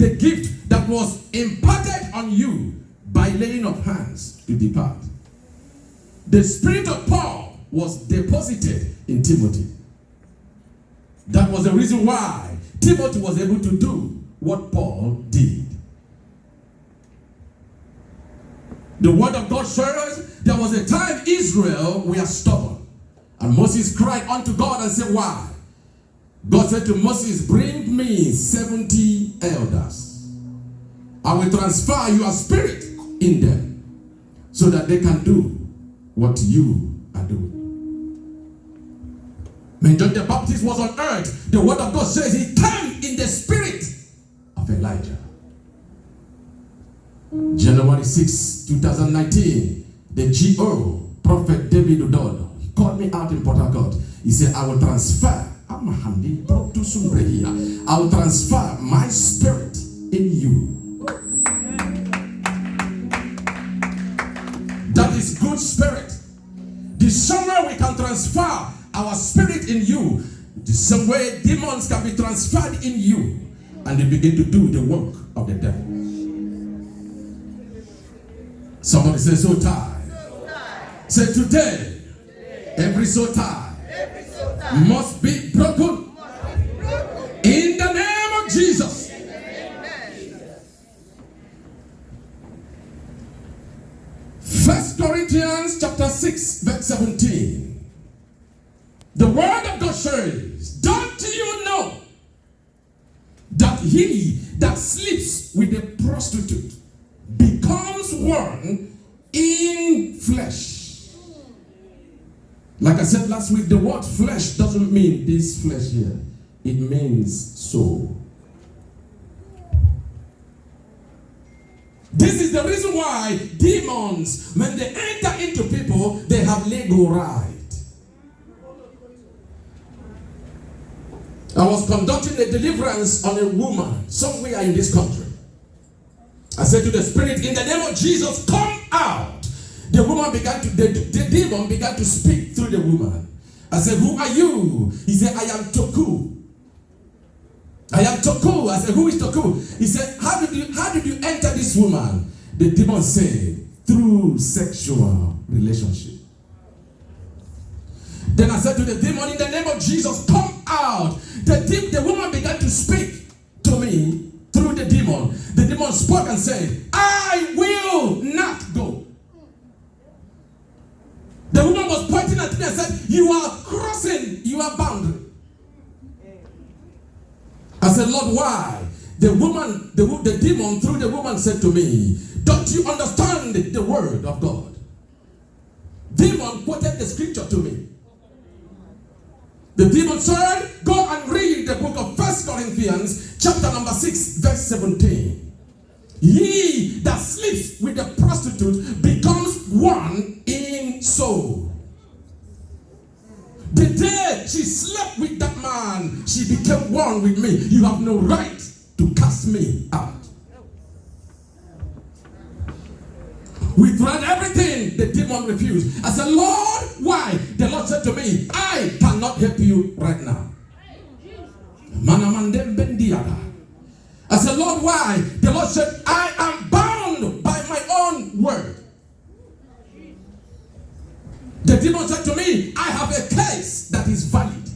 the gift that was imparted on you by laying of hands to depart. The spirit of Paul was deposited in Timothy. That was the reason why Timothy was able to do what Paul did. The word of God shows there was a time Israel were stubborn. And Moses cried unto God and said, why? God said to Moses, bring me 70 elders. I will transfer your spirit in them so that they can do what you are doing. When John the Baptist was on earth, the word of God says he came in the spirit of Elijah. January 6, 2019, the GO, Prophet David Udodo, he called me out in Port Harcourt. He said, I will transfer my spirit in you. That is good spirit. The same way we can transfer our spirit in you, the same way demons can be transferred in you, and they begin to do the work of the devil. Somebody say, so tired. Say, today, every so tired must be broken in the name of Jesus. First Corinthians chapter 6 verse 17. The word of God says, don't you know that he that sleeps with a prostitute becomes one in flesh? Like I said last week, the word flesh doesn't mean this flesh here. It means soul. This is the reason why demons, when they enter into people, they have legal right. I was conducting a deliverance on a woman somewhere in this country. I said to the spirit, in the name of Jesus, come out. The woman began to, the demon began to speak through the woman. I said, who are you? He said, I am Toku. I am Toku. I said, who is Toku? He said, how did you enter this woman? The demon said, through sexual relationship. Then I said to the demon, in the name of Jesus, come out. The woman began to speak to me through the demon. The demon spoke and said, I will not go. The woman was pointing at me and said, you are crossing your boundary. I said, Lord, why? The demon through the woman said to me, don't you understand the word of God? Demon quoted the scripture to me. The demon said, go and read the book of 1 Corinthians chapter number 6 verse 17. He that sleeps with the prostitute becomes one in soul. The day she slept with that man, she became one with me. You have no right to cast me out. We tried everything. The demon refused. I said, Lord, why? The Lord said to me, I cannot help you right now. I said, Lord, why? The Lord said, I am bound by my own word. The demon said to me, I have a case that is valid.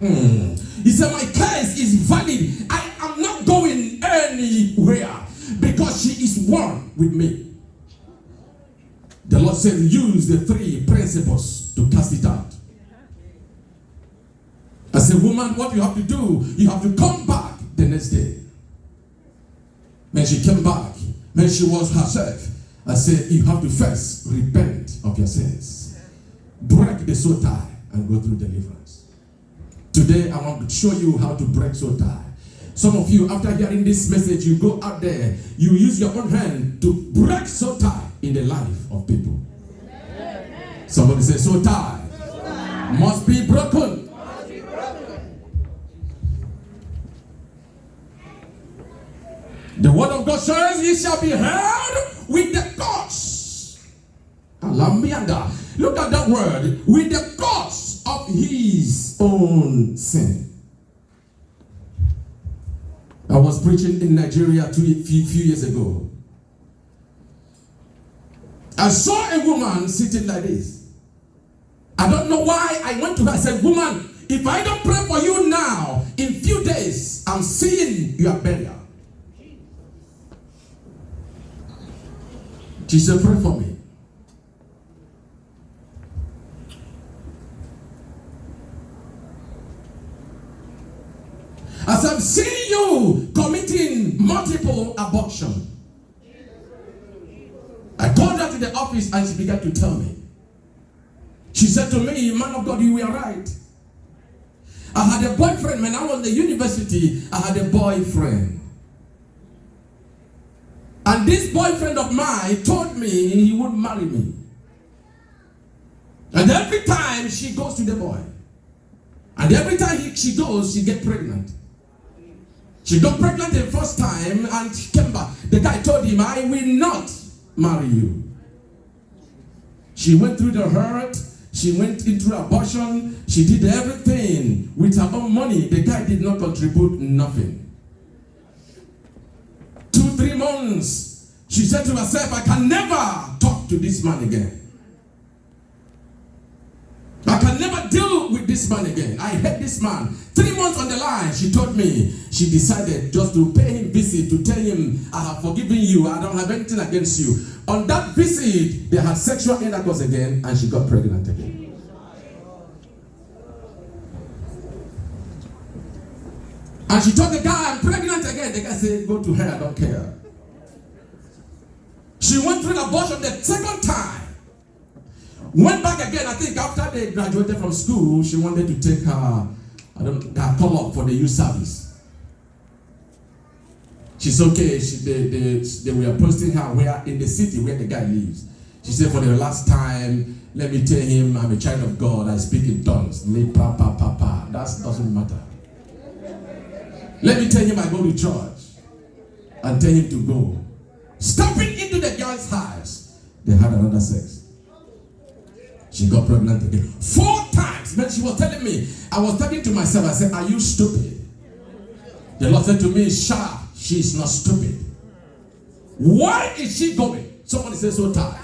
He said, my case is valid. I am not going anywhere because she is one with me. The Lord said, use the 3 principles to cast it out. I said, woman, what you have to do, you have to come back the next day. When she came back, when she was herself, I said, you have to first repent of your sins. Break the soul tie and go through deliverance. Today, I want to show you how to break soul tie. Some of you, after hearing this message, you go out there, you use your own hand to break soul tie in the life of people. Somebody say, soul tie must be broken. The word of God says, he shall be held with the cause. Look at that word. With the cause of his own sin. I was preaching in Nigeria few years ago. I saw a woman sitting like this. I don't know why. I went to her. I said, woman, if I don't pray for you now, in few days, I'm seeing your burial. She said, pray for me. As I'm seeing you committing multiple abortions. I called her to the office and she began to tell me. She said to me, man of God, you were right. I had a boyfriend when I was in the university. I had a boyfriend. And this boyfriend of mine told me he would marry me. And every time she goes to the boy. And every time she goes, she gets pregnant. She got pregnant the first time and she came back. The guy told him, I will not marry you. She went through the hurt. She went into abortion. She did everything with her own money. The guy did not contribute nothing. 2-3 months. She said to herself, I can never talk to this man again. I can never deal with this man again. I hate this man. 3 months on the line, she told me she decided just to pay him visit to tell him, I have forgiven you. I don't have anything against you. On that visit, they had sexual intercourse again and she got pregnant again. And she told the guy, I'm pregnant again. The guy said, go to her, I don't care. She went through an abortion the second time. Went back again. I think after they graduated from school, she wanted to take her call up for the youth service. She's okay. They were posting her where in the city where the guy lives. She said, for the last time, let me tell him I'm a child of God. I speak in tongues. That doesn't matter. Let me tell him I go to church and tell him to go. Stepping into the girl's house, they had another sex. She got pregnant again. 4 times. Then she was telling me, I was talking to myself, I said, are you stupid? The Lord said to me, sharp, she's not stupid. Why is she going? Somebody says so tired.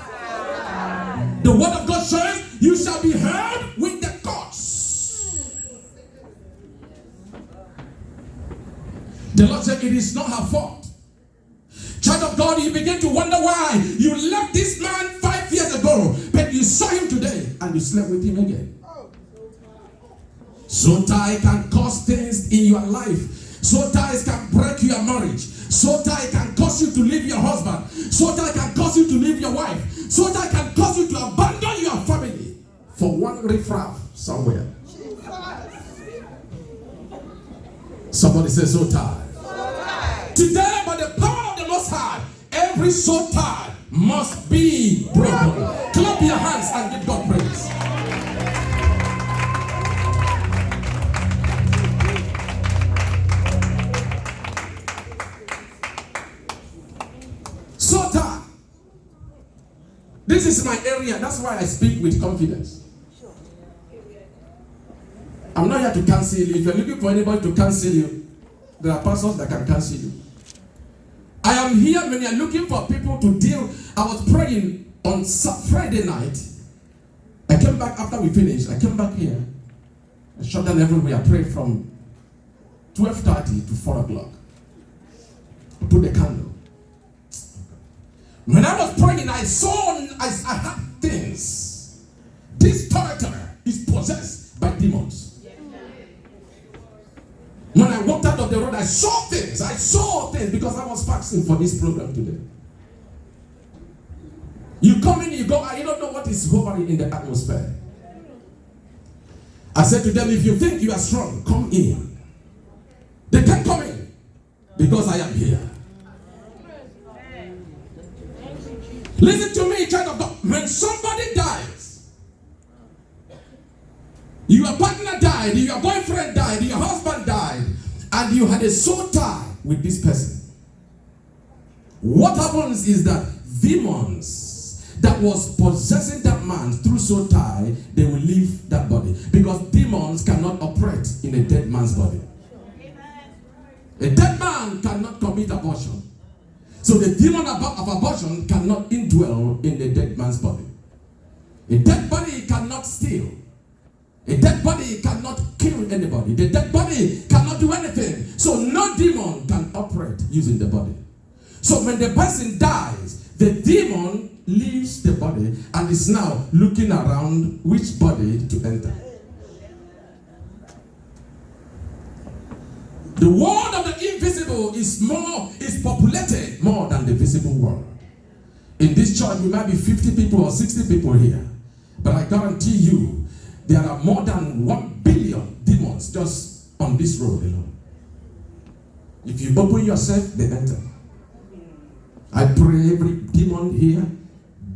The word of God says, you shall be heard with the courts. The Lord said, it is not her fault. Child of God, you begin to wonder why you left this man 5 years ago, but you saw him today and you slept with him again. So ties can cause things in your life. So ties can break your marriage. So ties can cause you to leave your husband. So ties can cause you to leave your wife. So ties can cause you to abandon your family for one riffraff somewhere. Somebody says so tired. Today, by the power of the Most High, every soul tie must be broken. Clap your hands and give God praise. So tie. This is my area. That's why I speak with confidence. I'm not here to cancel you. If you're looking for anybody to cancel you, there are pastors that can cancel you. I am here when you're looking for people to deal. I was praying on Friday night. I came back after we finished. I came back here. I shut down everywhere. I prayed from 12:30 to 4 o'clock. I put the candle. When I was praying, I had things. This territory is possessed by demons. When I walked out of the road, I saw things because I was fasting for this program today. You come in, you go out, you don't know what is hovering in the atmosphere. I said to them, if you think you are strong, come in. They can come in because I am here. Listen to me, child of God. When somebody dies, your partner died, your boyfriend died, your husband died, and you had a soul tie with this person. What happens is that demons that was possessing that man through soul tie, they will leave that body. Because demons cannot operate in a dead man's body. A dead man cannot abortion. So the demon of abortion cannot indwell in the dead man's body. A dead body cannot steal. A dead body cannot kill anybody. The dead body cannot do anything. So no demon can operate using the body. So when the person dies, the demon leaves the body and is now looking around which body to enter. The world of the invisible is populated more than the visible world. In this church, we might be 50 people or 60 people here. But I guarantee you, there are more than 1 billion demons just on this road alone. If you open yourself, they enter. I pray every demon here,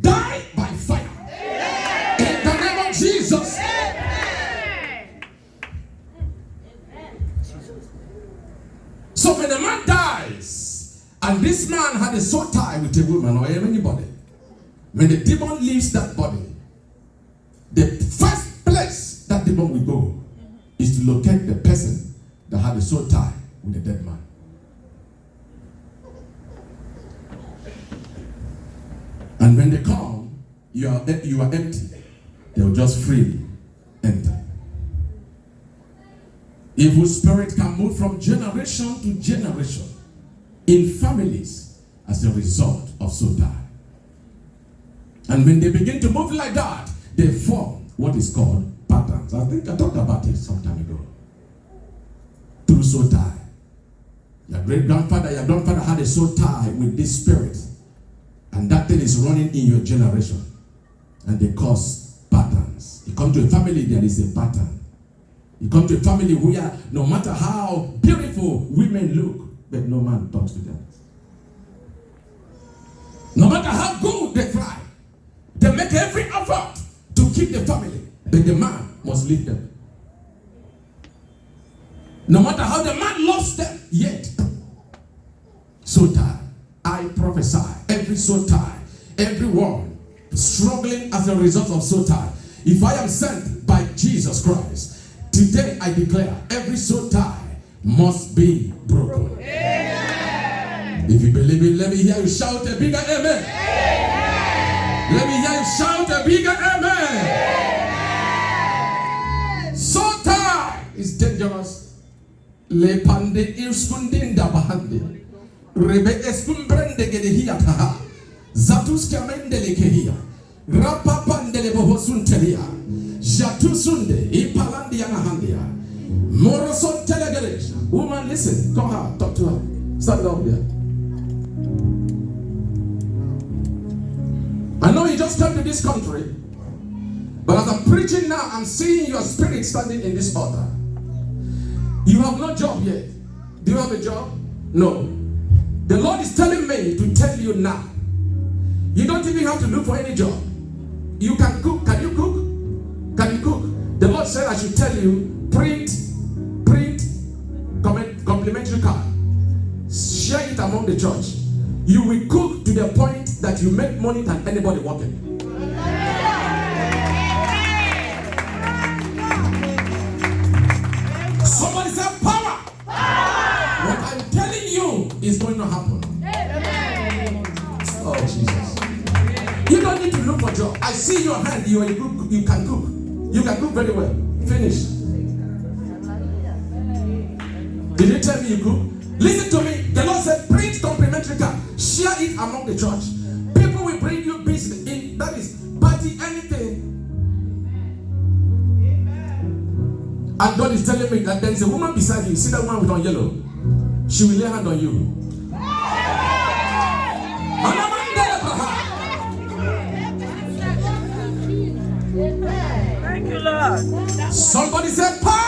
die by fire. Amen. In the name of Jesus. Amen. So when a man dies, and this man had a soul tie with a woman or anybody, when the demon leaves that body, the first place that demon will go is to locate the person that had a soul tie with the dead man. And when they come, you are empty. They will just freely enter. Evil spirit can move from generation to generation in families as a result of soul tie. And when they begin to move like that, they form what is called patterns. I think I talked about it some time ago. Through soul tie. Your great-grandfather, your grandfather had a soul tie with this spirit. And that thing is running in your generation. And they cause patterns. You come to a family, there is a pattern. You come to a family where no matter how beautiful women look, but no man talks to them. No matter how good they fly, they make every effort to keep the family, but the man must leave them. No matter how the man loves them, yet soul tie. I prophesy, every soul tie, everyone struggling as a result of soul tie. If I am sent by Jesus Christ, today I declare every soul tie must be broken. Amen. If you believe it, let me hear you shout a bigger amen. Amen. Let me hear you shout a bigger amen. Amen. Soul tie is dangerous. Le pande irskundinda bahandi. Rebe eskumbrende gedehia taha. Zatus kamendele kehia. Rapapandele bohosuntelia. Jatusunde ipalandi yanahandia. Moroson telegereja. Woman, listen. Come her. Talk to her. Stand up there. I know you just came to this country, but as I'm preaching now, I'm seeing your spirit standing in this altar. You have no job yet. Do you have a job? No. The Lord is telling me to tell you now. You don't even have to look for any job. You can cook. Can you cook? Can you cook? The Lord said I should tell you, print complimentary card. Share it among the church. You will cook to the point that you make money than anybody working. Somebody say power. What I'm telling you is going to happen. Oh Jesus. You don't need to look for a job. I see your hand. You can cook. You can cook very well. Finish. Did you tell me you cook? Listen to me. The Lord said, print complimentary card. Share it among the church. People will bring you business in, that is, party, anything. And God is telling me that there is a woman beside you. See that woman with on yellow? She will lay hand on you. Thank you, Lord. Somebody said, power.